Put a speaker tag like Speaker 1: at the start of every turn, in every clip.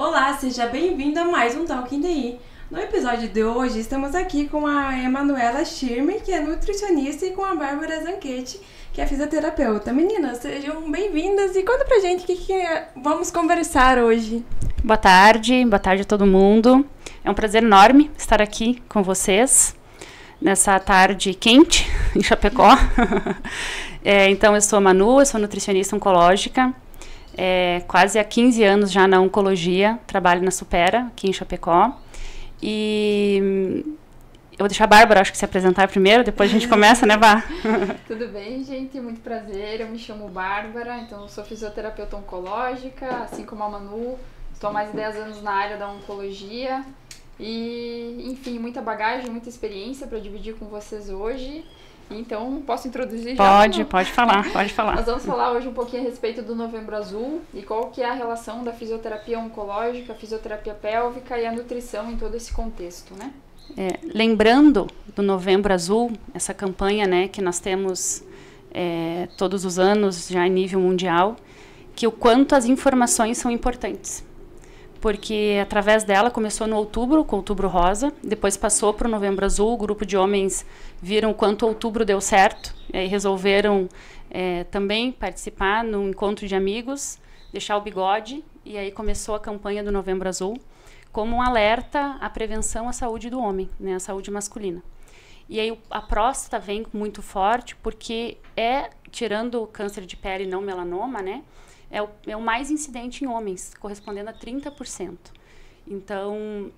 Speaker 1: Olá, seja bem-vindo a mais um Talking DI. No episódio de hoje, estamos aqui com a Emanuela Schirmer, que é nutricionista, e com a Bárbara Zanchetti, que é fisioterapeuta. Meninas, sejam bem-vindas e conta pra gente o que vamos conversar hoje.
Speaker 2: Boa tarde a todo mundo. É um prazer enorme estar aqui com vocês nessa tarde quente em Chapecó. Então, eu sou a Manu, eu sou nutricionista oncológica. Quase há 15 anos já na oncologia, trabalho na Supera, aqui em Chapecó. E eu vou deixar a Bárbara, acho que se apresentar primeiro, depois a gente começa, né, Bá?
Speaker 3: Tudo bem, gente? Muito prazer. Eu me chamo Bárbara, então eu sou fisioterapeuta oncológica, assim como a Manu. Estou há mais de 10 anos na área da oncologia. E, enfim, muita bagagem, muita experiência para dividir com vocês hoje. Então, posso introduzir já?
Speaker 2: Pode falar.
Speaker 3: Nós vamos falar hoje um pouquinho a respeito do Novembro Azul e qual que é a relação da fisioterapia oncológica, a fisioterapia pélvica e a nutrição em todo esse contexto, né?
Speaker 2: Lembrando do Novembro Azul, essa campanha, né, que nós temos todos os anos, já em nível mundial, que o quanto as informações são importantes. Porque através dela começou no outubro, com o Outubro Rosa, depois passou para o Novembro Azul, o grupo de homens viram quanto o outubro deu certo, e aí resolveram também participar num encontro de amigos, deixar o bigode, e aí começou a campanha do Novembro Azul, como um alerta à prevenção à saúde do homem, né, à saúde masculina. E aí a próstata vem muito forte, porque tirando o câncer de pele e não melanoma, né, é o mais incidente em homens, correspondendo a 30%. Então,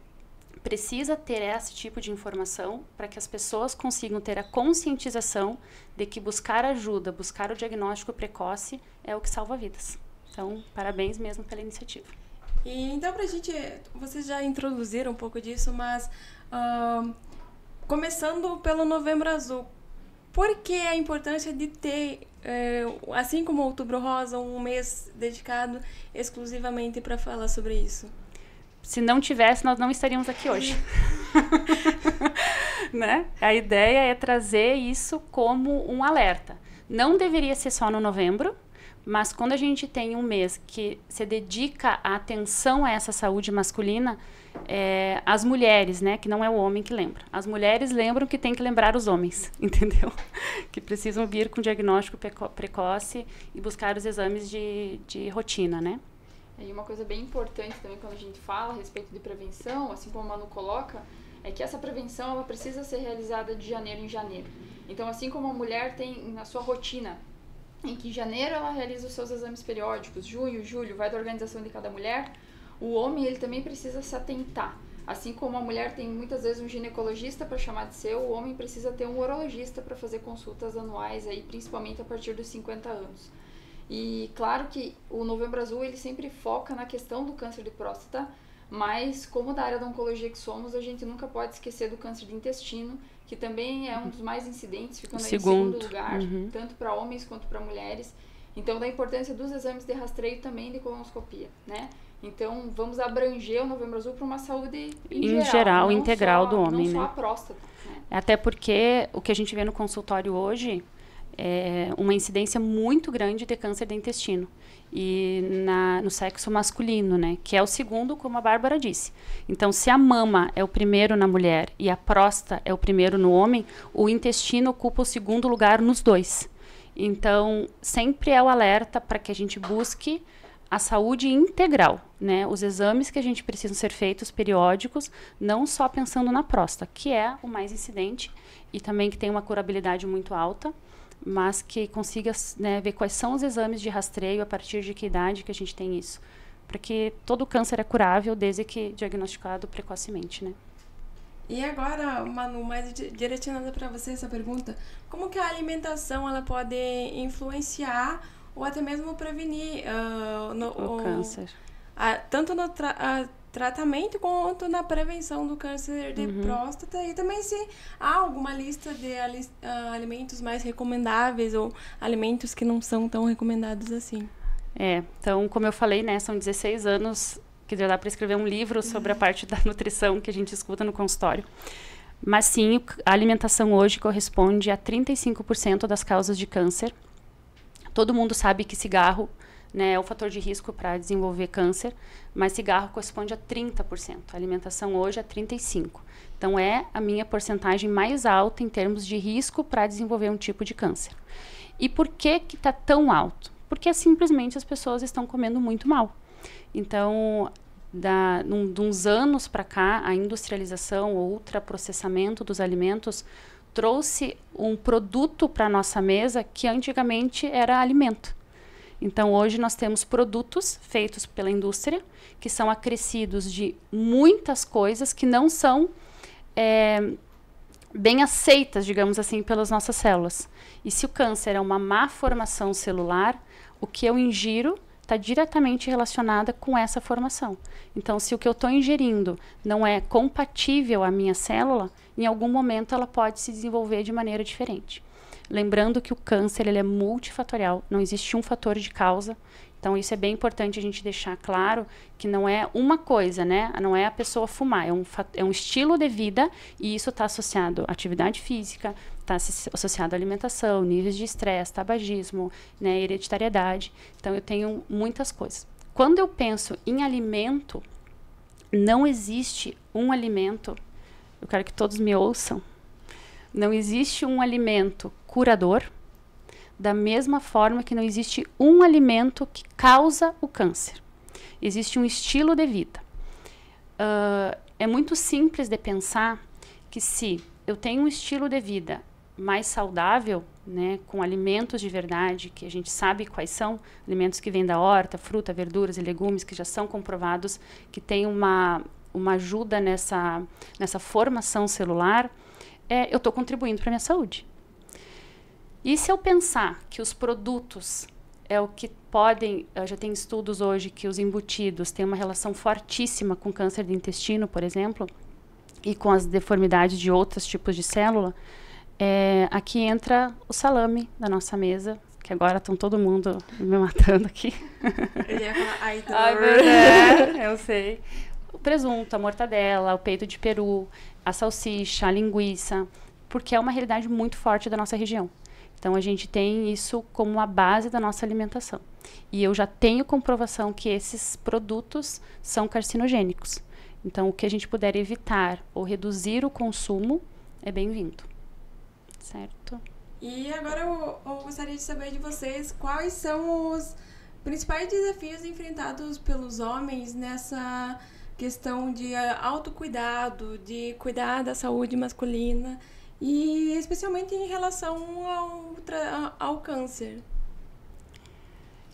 Speaker 2: precisa ter esse tipo de informação para que as pessoas consigam ter a conscientização de que buscar ajuda, buscar o diagnóstico precoce é o que salva vidas. Então, parabéns mesmo pela iniciativa.
Speaker 1: E então, pra gente, vocês já introduziram um pouco disso, mas começando pelo Novembro Azul, por que a importância de ter, assim como o Outubro Rosa, um mês dedicado exclusivamente para falar sobre isso?
Speaker 2: Se não tivesse, nós não estaríamos aqui hoje. Né? A ideia é trazer isso como um alerta. Não deveria ser só no novembro, mas quando a gente tem um mês que se dedica a atenção a essa saúde masculina, as mulheres, né, que não é o homem que lembra. As mulheres lembram que tem que lembrar os homens, entendeu? Que precisam vir com diagnóstico precoce e buscar os exames de rotina, né?
Speaker 3: E uma coisa bem importante também quando a gente fala a respeito de prevenção, assim como a Manu coloca, é que essa prevenção ela precisa ser realizada de janeiro em janeiro. Então, assim como a mulher tem na sua rotina, em que em janeiro ela realiza os seus exames periódicos, junho, julho, vai da organização de cada mulher, o homem ele também precisa se atentar. Assim como a mulher tem muitas vezes um ginecologista para chamar de seu, o homem precisa ter um urologista para fazer consultas anuais, aí, principalmente a partir dos 50 anos. E claro que o Novembro Azul ele sempre foca na questão do câncer de próstata, mas como da área da oncologia que somos, a gente nunca pode esquecer do câncer de intestino, que também é um dos mais incidentes, ficando aí em segundo lugar, tanto para homens quanto para mulheres. Então, da importância dos exames de rastreio também de colonoscopia, né? Então, vamos abranger o Novembro Azul para uma saúde em geral,
Speaker 2: integral do homem,
Speaker 3: não
Speaker 2: né?
Speaker 3: só a próstata, né?
Speaker 2: Até porque o que a gente vê no consultório hoje é uma incidência muito grande de câncer de intestino. E no sexo masculino, né? Que é o segundo, como a Bárbara disse. Então, se a mama é o primeiro na mulher e a próstata é o primeiro no homem, o intestino ocupa o segundo lugar nos dois. Então, sempre é o alerta para que a gente busque a saúde integral, né? Os exames que a gente precisa ser feitos periódicos, não só pensando na próstata, que é o mais incidente e também que tem uma curabilidade muito alta, mas que consiga, né, ver quais são os exames de rastreio, a partir de que idade que a gente tem isso. Porque todo câncer é curável desde que diagnosticado precocemente, né?
Speaker 1: E agora, Manu, mais direcionada para você essa pergunta, como que a alimentação ela pode influenciar ou até mesmo prevenir
Speaker 2: o câncer?
Speaker 1: Tanto no tratamento quanto na prevenção do câncer de próstata, e também se há alguma lista de alimentos mais recomendáveis ou alimentos que não são tão recomendados assim.
Speaker 2: Então, como eu falei, né, são 16 anos que já dá para escrever um livro sobre a parte da nutrição que a gente escuta no consultório. Mas sim, a alimentação hoje corresponde a 35% das causas de câncer. Todo mundo sabe que cigarro né, é o fator de risco para desenvolver câncer, mas cigarro corresponde a 30%. A alimentação hoje é 35%. Então, é a minha porcentagem mais alta em termos de risco para desenvolver um tipo de câncer. E por que está tão alto? Porque simplesmente as pessoas estão comendo muito mal. Então, de uns anos para cá, a industrialização, o ultraprocessamento dos alimentos trouxe um produto para a nossa mesa que antigamente era alimento. Então, hoje nós temos produtos feitos pela indústria que são acrescidos de muitas coisas que não são bem aceitas, digamos assim, pelas nossas células. E se o câncer é uma má formação celular, o que eu ingiro está diretamente relacionada com essa formação. Então, se o que eu estou ingerindo não é compatível à minha célula, em algum momento ela pode se desenvolver de maneira diferente. Lembrando que o câncer ele é multifatorial, não existe um fator de causa. Então, isso é bem importante a gente deixar claro que não é uma coisa, né? Não é a pessoa fumar, é um estilo de vida e isso está associado à atividade física, está associado à alimentação, níveis de estresse, tabagismo, né, hereditariedade. Então, eu tenho muitas coisas. Quando eu penso em alimento, não existe um alimento, eu quero que todos me ouçam, não existe um alimento curador, da mesma forma que não existe um alimento que causa o câncer. Existe um estilo de vida. É muito simples de pensar que se eu tenho um estilo de vida mais saudável, né, com alimentos de verdade, que a gente sabe quais são, alimentos que vêm da horta, fruta, verduras e legumes, que já são comprovados que tem uma ajuda nessa formação celular, eu estou contribuindo para a minha saúde. E se eu pensar que os produtos é o que podem, já tem estudos hoje que os embutidos têm uma relação fortíssima com câncer de intestino, por exemplo, e com as deformidades de outros tipos de célula, aqui entra o salame da nossa mesa, que agora estão todo mundo me matando aqui.
Speaker 1: Ele ia falar, ai,
Speaker 2: eu sei. O presunto, a mortadela, o peito de peru, a salsicha, a linguiça, porque é uma realidade muito forte da nossa região. Então, a gente tem isso como a base da nossa alimentação. E eu já tenho comprovação que esses produtos são carcinogênicos. Então, o que a gente puder evitar ou reduzir o consumo é bem-vindo. Certo?
Speaker 1: E agora eu gostaria de saber de vocês quais são os principais desafios enfrentados pelos homens nessa questão de autocuidado, de cuidar da saúde masculina, e especialmente em relação ao câncer.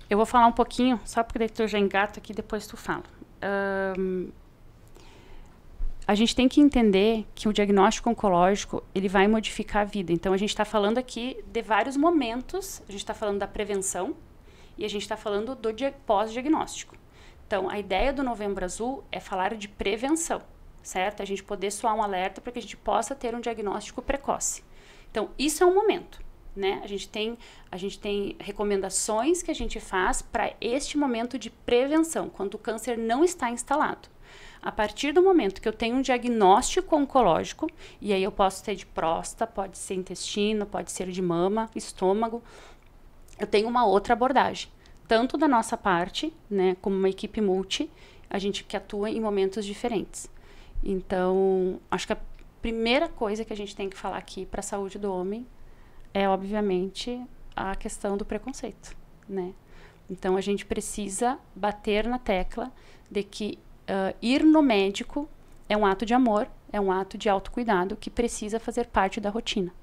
Speaker 2: Eu vou falar um pouquinho, só porque daí tu já engato aqui, depois tu fala. A gente tem que entender que o diagnóstico oncológico, ele vai modificar a vida. Então, a gente está falando aqui de vários momentos. A gente está falando da prevenção e a gente está falando do pós-diagnóstico. Então, a ideia do Novembro Azul é falar de prevenção. Certo? A gente poder soar um alerta para que a gente possa ter um diagnóstico precoce. Então, isso é um momento, né? A gente tem recomendações que a gente faz para este momento de prevenção, quando o câncer não está instalado. A partir do momento que eu tenho um diagnóstico oncológico, e aí eu posso ter de próstata, pode ser intestino, pode ser de mama, estômago, eu tenho uma outra abordagem. Tanto da nossa parte, né, como uma equipe multi, a gente que atua em momentos diferentes. Então, acho que a primeira coisa que a gente tem que falar aqui para a saúde do homem é, obviamente, a questão do preconceito, né? Então, a gente precisa bater na tecla de que ir no médico é um ato de amor, é um ato de autocuidado que precisa fazer parte da rotina.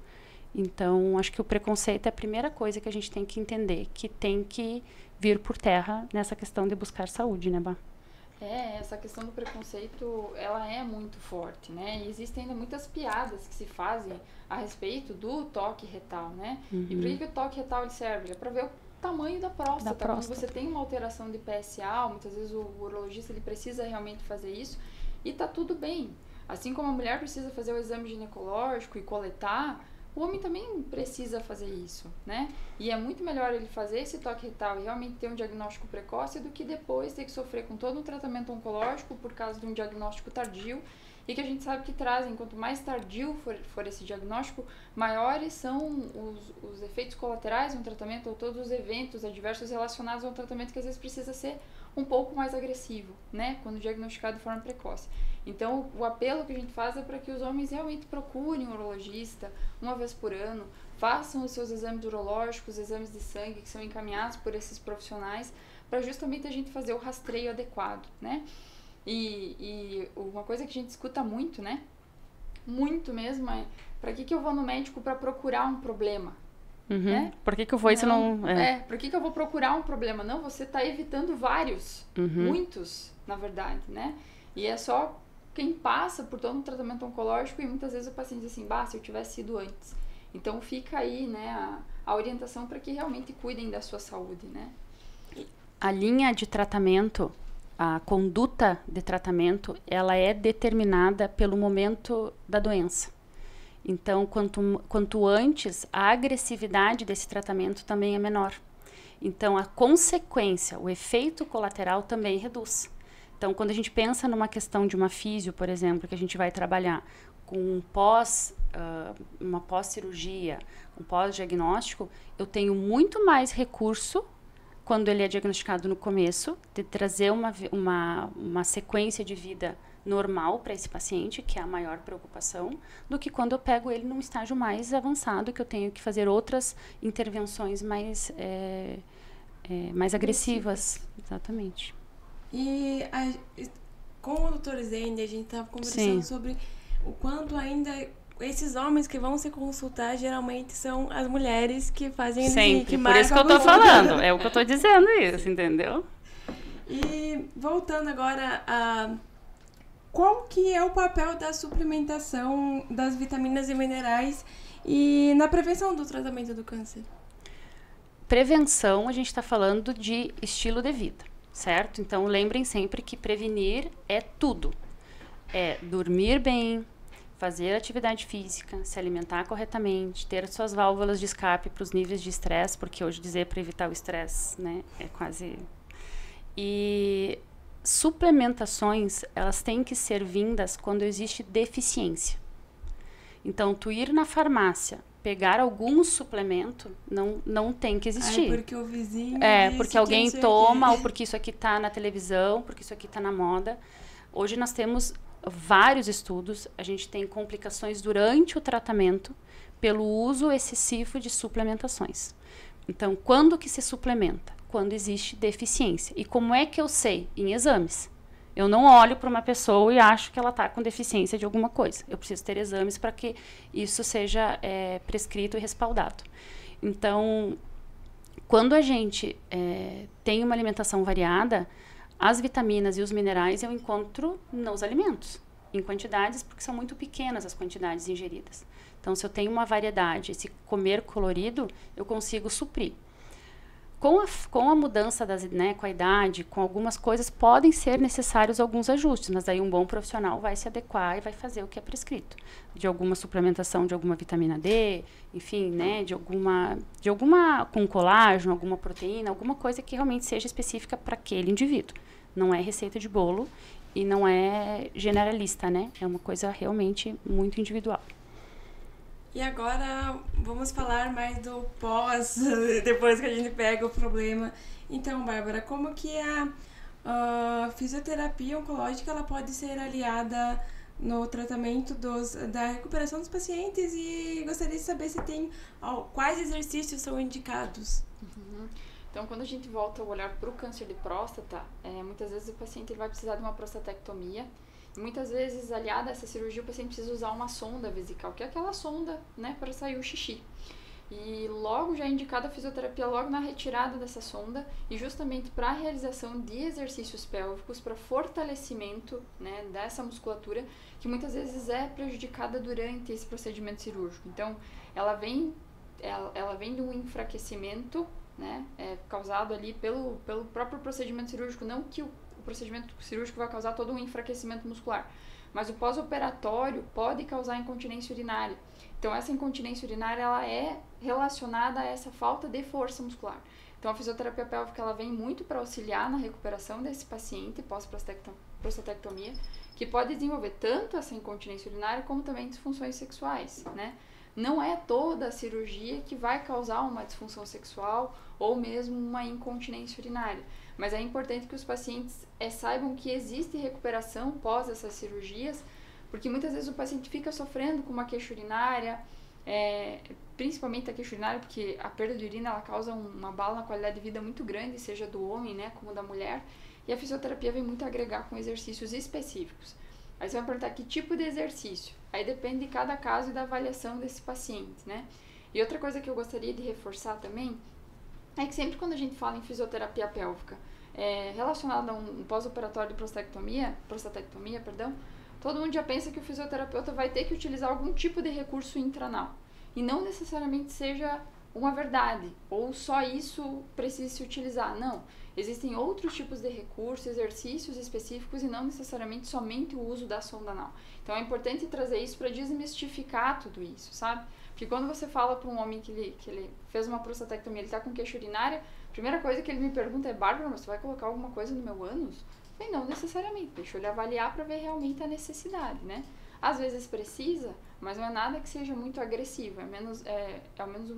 Speaker 2: Então, acho que o preconceito é a primeira coisa que a gente tem que entender, que tem que vir por terra nessa questão de buscar saúde, né, Bá?
Speaker 3: Essa questão do preconceito, ela é muito forte, né? E existem ainda muitas piadas que se fazem a respeito do toque retal, né?
Speaker 2: Uhum.
Speaker 3: E por que o toque retal ele serve? É para ver o tamanho da próstata. Quando você tem uma alteração de PSA, muitas vezes o urologista ele precisa realmente fazer isso e tá tudo bem. Assim como a mulher precisa fazer o exame ginecológico e coletar o homem também precisa fazer isso, né? E é muito melhor ele fazer esse toque retal e realmente ter um diagnóstico precoce do que depois ter que sofrer com todo um tratamento oncológico por causa de um diagnóstico tardio, e que a gente sabe que trazem, quanto mais tardio for esse diagnóstico, maiores são os efeitos colaterais de um tratamento, ou todos os eventos adversos relacionados a um tratamento que às vezes precisa ser um pouco mais agressivo, né, quando diagnosticado de forma precoce. Então, o apelo que a gente faz é para que os homens realmente procurem um urologista uma vez por ano, façam os seus exames urológicos, exames de sangue que são encaminhados por esses profissionais, para justamente a gente fazer o rastreio adequado, né? E uma coisa que a gente escuta muito, né? Muito mesmo, é pra que eu vou no médico para procurar um problema? Né?
Speaker 2: Por que eu vou e se não...
Speaker 3: Por que eu vou procurar um problema? Não, você tá evitando vários, muitos, na verdade, né? E é só quem passa por todo um tratamento oncológico, e muitas vezes o paciente diz assim, se eu tivesse ido antes. Então fica aí, né, a orientação para que realmente cuidem da sua saúde, né?
Speaker 2: A linha de tratamento, a conduta de tratamento, ela é determinada pelo momento da doença. Então, quanto antes, a agressividade desse tratamento também é menor. Então, a consequência, o efeito colateral também reduz. Então, quando a gente pensa numa questão de uma físio, por exemplo, que a gente vai trabalhar com uma pós-cirurgia, um pós-diagnóstico, eu tenho muito mais recurso quando ele é diagnosticado no começo, de trazer uma sequência de vida normal para esse paciente, que é a maior preocupação, do que quando eu pego ele num estágio mais avançado, que eu tenho que fazer outras intervenções mais agressivas. Exatamente.
Speaker 1: E com o Dr. Zene, a gente estava conversando sobre o quanto ainda esses homens que vão se consultar geralmente são as mulheres que fazem...
Speaker 2: Sempre, por isso que eu tô falando, é o que eu tô dizendo isso, entendeu?
Speaker 1: E voltando agora a... Qual que é o papel da suplementação das vitaminas e minerais e na prevenção do tratamento do câncer?
Speaker 2: Prevenção, a gente está falando de estilo de vida, certo? Então, lembrem sempre que prevenir é tudo. É dormir bem, fazer atividade física, se alimentar corretamente, ter suas válvulas de escape para os níveis de estresse, porque hoje dizer para evitar o estresse, né, é quase... E suplementações, elas têm que ser vindas quando existe deficiência. Então, tu ir na farmácia, pegar algum suplemento, não tem que existir.
Speaker 1: Porque o vizinho
Speaker 2: porque alguém toma, ou porque isso aqui está na televisão, porque isso aqui está na moda. Hoje nós temos vários estudos, a gente tem complicações durante o tratamento pelo uso excessivo de suplementações. Então, quando que se suplementa? Quando existe deficiência. E como é que eu sei? Em exames. Eu não olho para uma pessoa e acho que ela está com deficiência de alguma coisa. Eu preciso ter exames para que isso seja prescrito e respaldado. Então, quando a gente tem uma alimentação variada, as vitaminas e os minerais eu encontro nos alimentos, em quantidades, porque são muito pequenas as quantidades ingeridas. Então, se eu tenho uma variedade, esse comer colorido, eu consigo suprir. Com a mudança com a idade, com algumas coisas, podem ser necessários alguns ajustes, mas aí um bom profissional vai se adequar e vai fazer o que é prescrito. De alguma suplementação de alguma vitamina D, enfim, né, de alguma com colágeno, alguma proteína, alguma coisa que realmente seja específica para aquele indivíduo. Não é receita de bolo e não é generalista, né? É uma coisa realmente muito individual.
Speaker 1: E agora vamos falar mais do pós, depois que a gente pega o problema. Então, Bárbara, como que a fisioterapia oncológica ela pode ser aliada no tratamento da recuperação dos pacientes? E gostaria de saber se tem quais exercícios são indicados.
Speaker 3: Então, quando a gente volta o olhar para o câncer de próstata, muitas vezes o paciente vai precisar de uma prostatectomia. Muitas vezes, aliada a essa cirurgia, o paciente precisa usar uma sonda vesical, que é aquela sonda, né, para sair o xixi. E logo já é indicada a fisioterapia logo na retirada dessa sonda e justamente para a realização de exercícios pélvicos, para fortalecimento, né, dessa musculatura, que muitas vezes é prejudicada durante esse procedimento cirúrgico. Então, ela vem de um enfraquecimento, né, causado ali pelo próprio procedimento cirúrgico, não que o procedimento cirúrgico vai causar todo um enfraquecimento muscular. Mas o pós-operatório pode causar incontinência urinária. Então, essa incontinência urinária, ela é relacionada a essa falta de força muscular. Então, a fisioterapia pélvica, ela vem muito para auxiliar na recuperação desse paciente pós-prostatectomia, que pode desenvolver tanto essa incontinência urinária como também disfunções sexuais, né? Não é toda a cirurgia que vai causar uma disfunção sexual ou mesmo uma incontinência urinária. Mas é importante que os pacientes saibam que existe recuperação pós essas cirurgias, porque muitas vezes o paciente fica sofrendo com uma queixa urinária, principalmente a queixa urinária, porque a perda de urina ela causa uma abalo na qualidade de vida muito grande, seja do homem, né, como da mulher, e a fisioterapia vem muito agregar com exercícios específicos. Aí você vai perguntar que tipo de exercício. Aí depende de cada caso e da avaliação desse paciente, né? E outra coisa que eu gostaria de reforçar também é que sempre quando a gente fala em fisioterapia pélvica relacionada a um pós-operatório de prostatectomia, todo mundo já pensa que o fisioterapeuta vai ter que utilizar algum tipo de recurso intranal. E não necessariamente seja uma verdade, ou só isso precisa se utilizar. Não. Existem outros tipos de recursos, exercícios específicos e não necessariamente somente o uso da sonda anal. Então é importante trazer isso para desmistificar tudo isso, sabe? Porque quando você fala para um homem que ele fez uma prostatectomia, ele está com queixa urinária, a primeira coisa que ele me pergunta é: Bárbara, mas você vai colocar alguma coisa no meu ânus? Bem, não necessariamente, deixa ele avaliar para ver realmente a necessidade, né? Às vezes precisa, mas não é nada que seja muito agressivo, é ao menos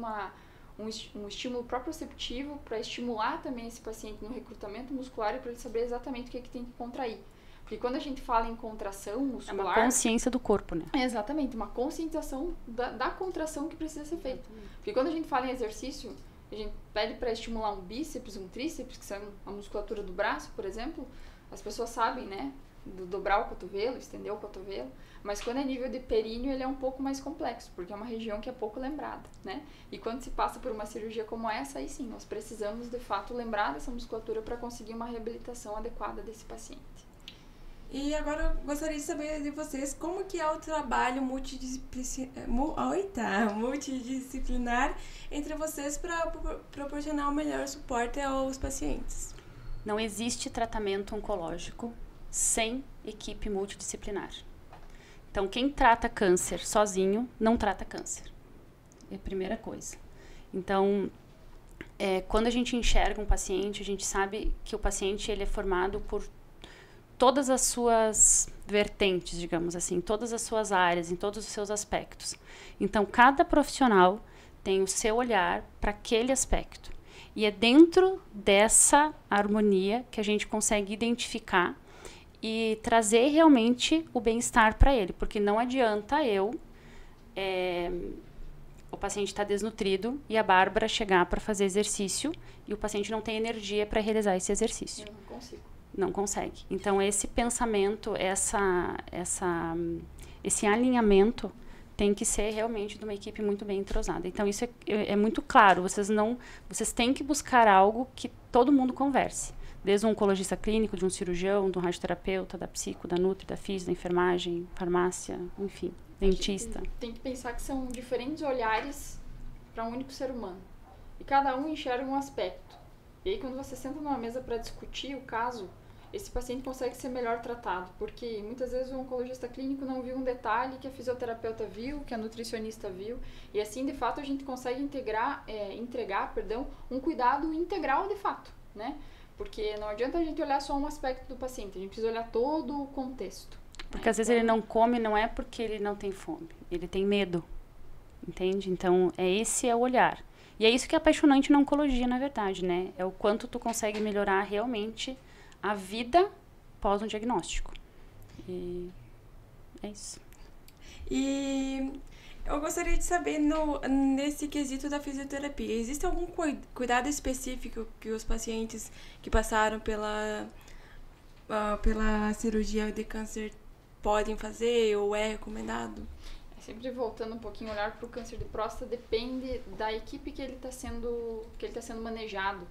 Speaker 3: um estímulo proprioceptivo para estimular também esse paciente no recrutamento muscular e para ele saber exatamente o que tem que contrair. Porque quando a gente fala em contração muscular...
Speaker 2: É uma consciência do corpo, né?
Speaker 3: Exatamente, uma conscientização da contração que precisa ser feita. Porque quando a gente fala em exercício, a gente pede para estimular um bíceps, um tríceps, que são a musculatura do braço, por exemplo, as pessoas sabem, né? Dobrar o cotovelo, estender o cotovelo, mas quando é nível de períneo ele é um pouco mais complexo, porque é uma região que é pouco lembrada, né? E quando se passa por uma cirurgia como essa, aí sim, nós precisamos de fato lembrar dessa musculatura para conseguir uma reabilitação adequada desse paciente.
Speaker 1: E agora eu gostaria de saber de vocês como que é o trabalho multidisciplinar entre vocês para proporcionar o melhor suporte aos pacientes.
Speaker 2: Não existe tratamento oncológico sem equipe multidisciplinar. Então, quem trata câncer sozinho, não trata câncer. É a primeira coisa. Então, quando a gente enxerga um paciente, a gente sabe que o paciente ele é formado por todas as suas vertentes, digamos assim, todas as suas áreas, em todos os seus aspectos. Então, cada profissional tem o seu olhar para aquele aspecto. E é dentro dessa harmonia que a gente consegue identificar e trazer realmente o bem-estar para ele, porque não adianta o paciente está desnutrido e a Bárbara chegar para fazer exercício e o paciente não tem energia para realizar esse exercício.
Speaker 3: Eu não consigo.
Speaker 2: Não consegue. Então, esse pensamento, esse alinhamento tem que ser realmente de uma equipe muito bem entrosada. Então, isso é muito claro. Vocês têm que buscar algo que todo mundo converse. Desde um oncologista clínico, de um cirurgião, de um radioterapeuta, da psico, da nutri, da física, da enfermagem, farmácia, enfim, dentista.
Speaker 3: Tem que pensar que são diferentes olhares para um único ser humano. E cada um enxerga um aspecto. E aí, quando você senta numa mesa para discutir o caso, esse paciente consegue ser melhor tratado, porque muitas vezes o oncologista clínico não viu um detalhe que a fisioterapeuta viu, que a nutricionista viu, e assim, de fato, a gente consegue entregar um cuidado integral de fato, né? Porque não adianta a gente olhar só um aspecto do paciente, a gente precisa olhar todo o contexto.
Speaker 2: Porque às vezes ele não come, não é porque ele não tem fome, ele tem medo, entende? Então, esse é o olhar. E é isso que é apaixonante na oncologia, na verdade, né? É o quanto tu consegue melhorar realmente a vida pós um diagnóstico. E é isso.
Speaker 1: E eu gostaria de saber, nesse quesito da fisioterapia, existe algum cuidado específico que os pacientes que passaram pela cirurgia de câncer podem fazer ou é recomendado?
Speaker 3: Sempre voltando um pouquinho, olhar para o câncer de próstata depende da equipe que ele está sendo manejado.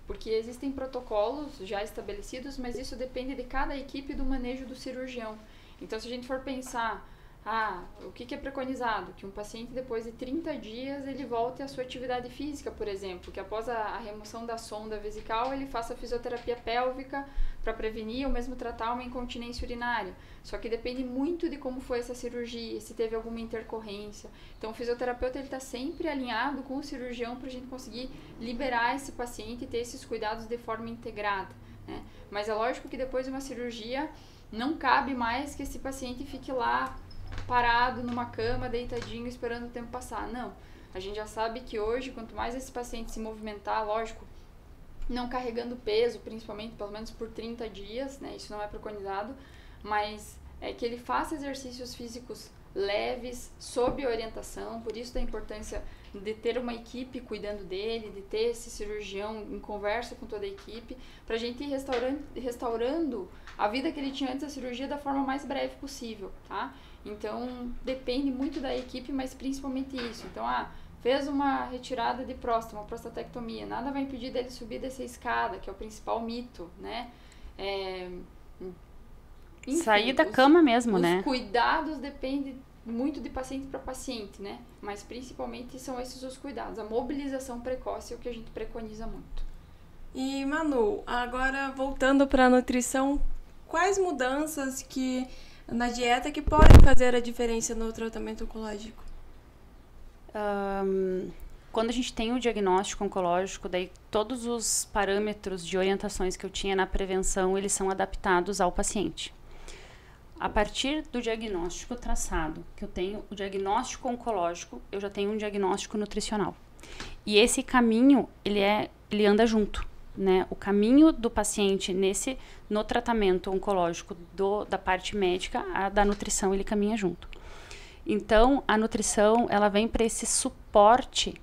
Speaker 3: Porque existem protocolos já estabelecidos, mas isso depende de cada equipe do manejo do cirurgião. Então, se a gente for pensar, o que é preconizado? Que um paciente, depois de 30 dias, ele volte à sua atividade física, por exemplo. Que após a remoção da sonda vesical, ele faça fisioterapia pélvica para prevenir ou mesmo tratar uma incontinência urinária. Só que depende muito de como foi essa cirurgia, se teve alguma intercorrência. Então o fisioterapeuta está sempre alinhado com o cirurgião para a gente conseguir liberar esse paciente e ter esses cuidados de forma integrada, né? Mas é lógico que depois de uma cirurgia não cabe mais que esse paciente fique lá parado numa cama, deitadinho, esperando o tempo passar. Não. A gente já sabe que hoje, quanto mais esse paciente se movimentar, lógico, não carregando peso, principalmente, pelo menos por 30 dias, né? Isso não é preconizado, mas é que ele faça exercícios físicos leves, sob orientação, por isso da importância de ter uma equipe cuidando dele, de ter esse cirurgião em conversa com toda a equipe, para a gente ir restaurando a vida que ele tinha antes da cirurgia da forma mais breve possível, tá? Então, depende muito da equipe, mas principalmente isso. Então, fez uma retirada de próstata, uma prostatectomia, nada vai impedir dele subir dessa escada, que é o principal mito, né? Enfim,
Speaker 2: sair da cama mesmo, né?
Speaker 3: Os cuidados dependem muito de paciente para paciente, né? Mas principalmente são esses os cuidados. A mobilização precoce é o que a gente preconiza muito.
Speaker 1: E Manu, agora voltando para a nutrição, quais mudanças que na dieta que podem fazer a diferença no tratamento oncológico?
Speaker 2: Quando a gente tem o diagnóstico oncológico, daí todos os parâmetros de orientações que eu tinha na prevenção, eles são adaptados ao paciente. A partir do diagnóstico traçado, que eu tenho o diagnóstico oncológico, eu já tenho um diagnóstico nutricional. E esse caminho, ele anda junto, né? O caminho do paciente no tratamento oncológico da parte médica, da nutrição, ele caminha junto. Então, a nutrição, ela vem para esse suporte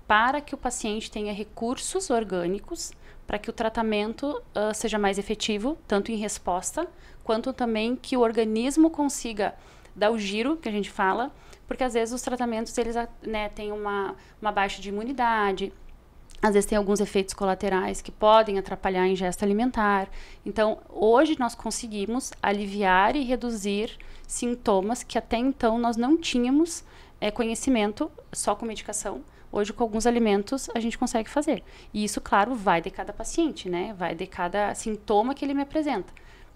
Speaker 2: para que o paciente tenha recursos orgânicos, para que o tratamento seja mais efetivo, tanto em resposta, quanto também que o organismo consiga dar o giro, que a gente fala, porque às vezes os tratamentos, eles, né, têm uma baixa de imunidade, às vezes tem alguns efeitos colaterais que podem atrapalhar a ingesta alimentar. Então, hoje nós conseguimos aliviar e reduzir sintomas que até então nós não tínhamos conhecimento só com medicação. Hoje, com alguns alimentos, a gente consegue fazer. E isso, claro, vai de cada paciente, né? Vai de cada sintoma que ele me apresenta.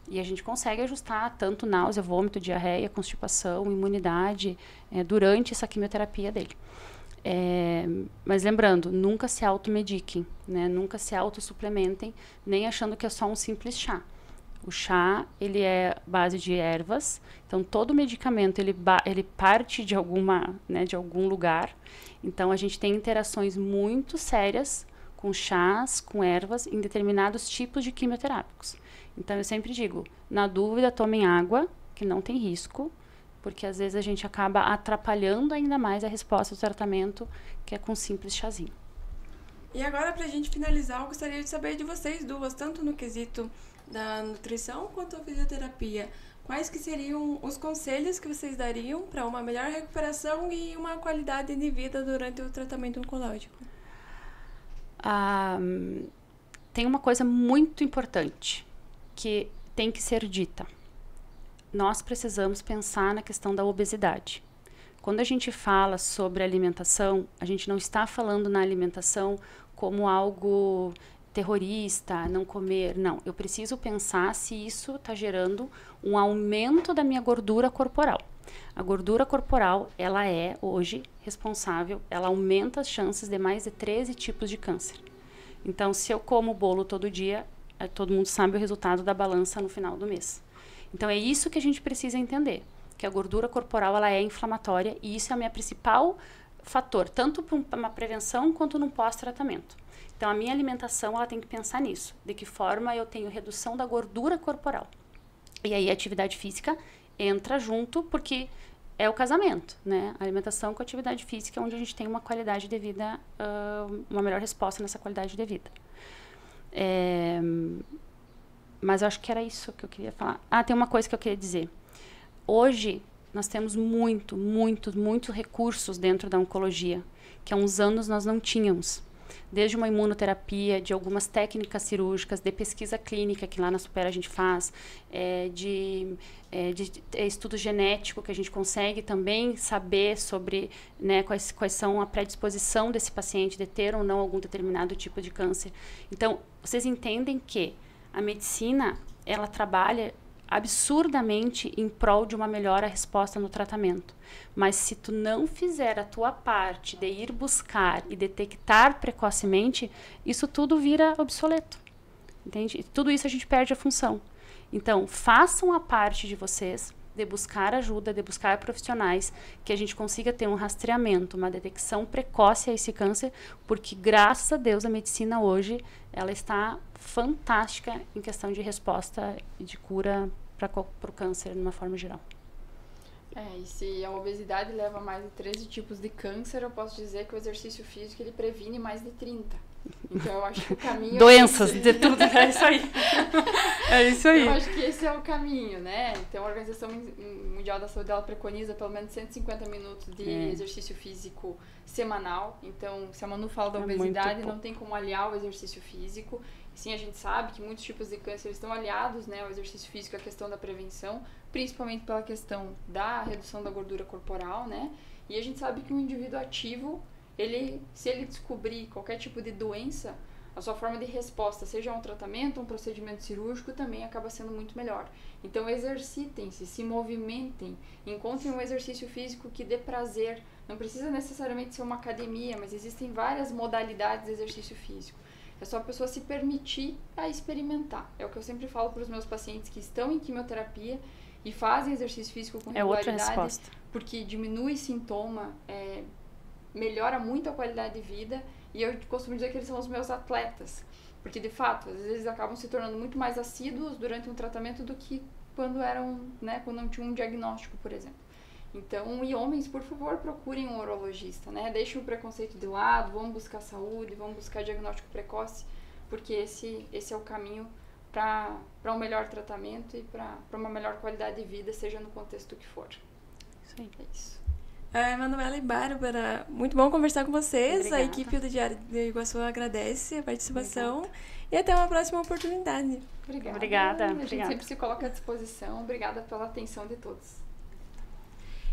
Speaker 2: E a gente consegue ajustar tanto náusea, vômito, diarreia, constipação, imunidade, durante essa quimioterapia dele. Mas lembrando, nunca se automediquem, né? Nunca se autossuplementem, nem achando que é só um simples chá. O chá, ele é base de ervas, então todo medicamento, ele parte de de algum lugar. Então a gente tem interações muito sérias com chás, com ervas, em determinados tipos de quimioterápicos. Então eu sempre digo, na dúvida, tomem água, que não tem risco, porque às vezes a gente acaba atrapalhando ainda mais a resposta do tratamento, que é com um simples chazinho.
Speaker 1: E agora, pra gente finalizar, eu gostaria de saber de vocês duas, tanto no quesito da nutrição quanto a fisioterapia. Quais que seriam os conselhos que vocês dariam para uma melhor recuperação e uma qualidade de vida durante o tratamento oncológico?
Speaker 2: Tem uma coisa muito importante que tem que ser dita. Nós precisamos pensar na questão da obesidade. Quando a gente fala sobre alimentação, a gente não está falando na alimentação como algo terrorista, não comer, não. Eu preciso pensar se isso está gerando um aumento da minha gordura corporal. A gordura corporal, ela é hoje responsável, ela aumenta as chances de mais de 13 tipos de câncer. Então, se eu como bolo todo dia, todo mundo sabe o resultado da balança no final do mês. Então, é isso que a gente precisa entender, que a gordura corporal, ela é inflamatória e isso é o meu principal fator, tanto para uma prevenção quanto no pós-tratamento. Então, a minha alimentação, ela tem que pensar nisso, de que forma eu tenho redução da gordura corporal. E aí, a atividade física entra junto, porque é o casamento, né? A alimentação com a atividade física é onde a gente tem uma qualidade de vida, uma melhor resposta nessa qualidade de vida. Mas eu acho que era isso que eu queria falar. Tem uma coisa que eu queria dizer. Hoje, nós temos muitos recursos dentro da oncologia, que há uns anos nós não tínhamos. Desde uma imunoterapia, de algumas técnicas cirúrgicas, de pesquisa clínica, que lá na Supera a gente faz, de estudo genético, que a gente consegue também saber sobre, né, quais são a predisposição desse paciente de ter ou não algum determinado tipo de câncer. Então, vocês entendem que a medicina, ela trabalha absurdamente em prol de uma melhor resposta no tratamento. Mas se tu não fizer a tua parte de ir buscar e detectar precocemente, isso tudo vira obsoleto. Entende? E tudo isso a gente perde a função. Então, façam a parte de vocês, de buscar ajuda, de buscar profissionais, que a gente consiga ter um rastreamento, uma detecção precoce a esse câncer, porque graças a Deus a medicina hoje, ela está fantástica em questão de resposta e de cura para o câncer de uma forma geral.
Speaker 3: E se a obesidade leva a mais de 13 tipos de câncer, eu posso dizer que o exercício físico ele previne mais de 30. Então eu acho que o caminho...
Speaker 2: Doenças, de tudo, é isso aí. É isso aí.
Speaker 3: Eu acho que esse é o caminho, né? Então a Organização Mundial da Saúde, ela preconiza pelo menos 150 minutos de exercício físico semanal. Então, se a Manu fala da obesidade, não tem como aliar o exercício físico. Sim, a gente sabe que muitos tipos de câncer estão aliados, né, ao exercício físico, à questão da prevenção, principalmente pela questão da redução da gordura corporal, né? E a gente sabe que um indivíduo ativo, se ele descobrir qualquer tipo de doença, a sua forma de resposta, seja um tratamento, um procedimento cirúrgico, também acaba sendo muito melhor. Então, exercitem-se, se movimentem, encontrem um exercício físico que dê prazer. Não precisa necessariamente ser uma academia, mas existem várias modalidades de exercício físico. É só a pessoa se permitir a experimentar. É o que eu sempre falo para os meus pacientes que estão em quimioterapia e fazem exercício físico com regularidade.
Speaker 2: É outra resposta.
Speaker 3: Porque diminui sintoma, melhora muito a qualidade de vida, e eu costumo dizer que eles são os meus atletas. Porque, de fato, às vezes eles acabam se tornando muito mais assíduos durante um tratamento do que quando quando não tinham um diagnóstico, por exemplo. Então, e homens, por favor, procurem um urologista, né? Deixem o preconceito de lado, vamos buscar saúde, vamos buscar diagnóstico precoce, porque esse é o caminho para um melhor tratamento e para uma melhor qualidade de vida, seja no contexto que for.
Speaker 2: Isso aí.
Speaker 3: É isso.
Speaker 1: Manuela e Bárbara, muito bom conversar com vocês.
Speaker 2: Obrigada.
Speaker 1: A equipe do Diário de Iguaçu agradece a participação.
Speaker 2: Obrigada.
Speaker 1: E até uma próxima oportunidade.
Speaker 3: Obrigada. A gente sempre se coloca à disposição. Obrigada pela atenção de todos.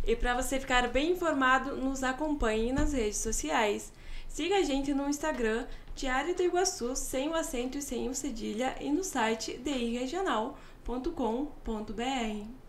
Speaker 1: E para você ficar bem informado, nos acompanhe nas redes sociais. Siga a gente no Instagram, Diário do Iguaçu, sem o acento e sem o cedilha, e no site diregional.com.br.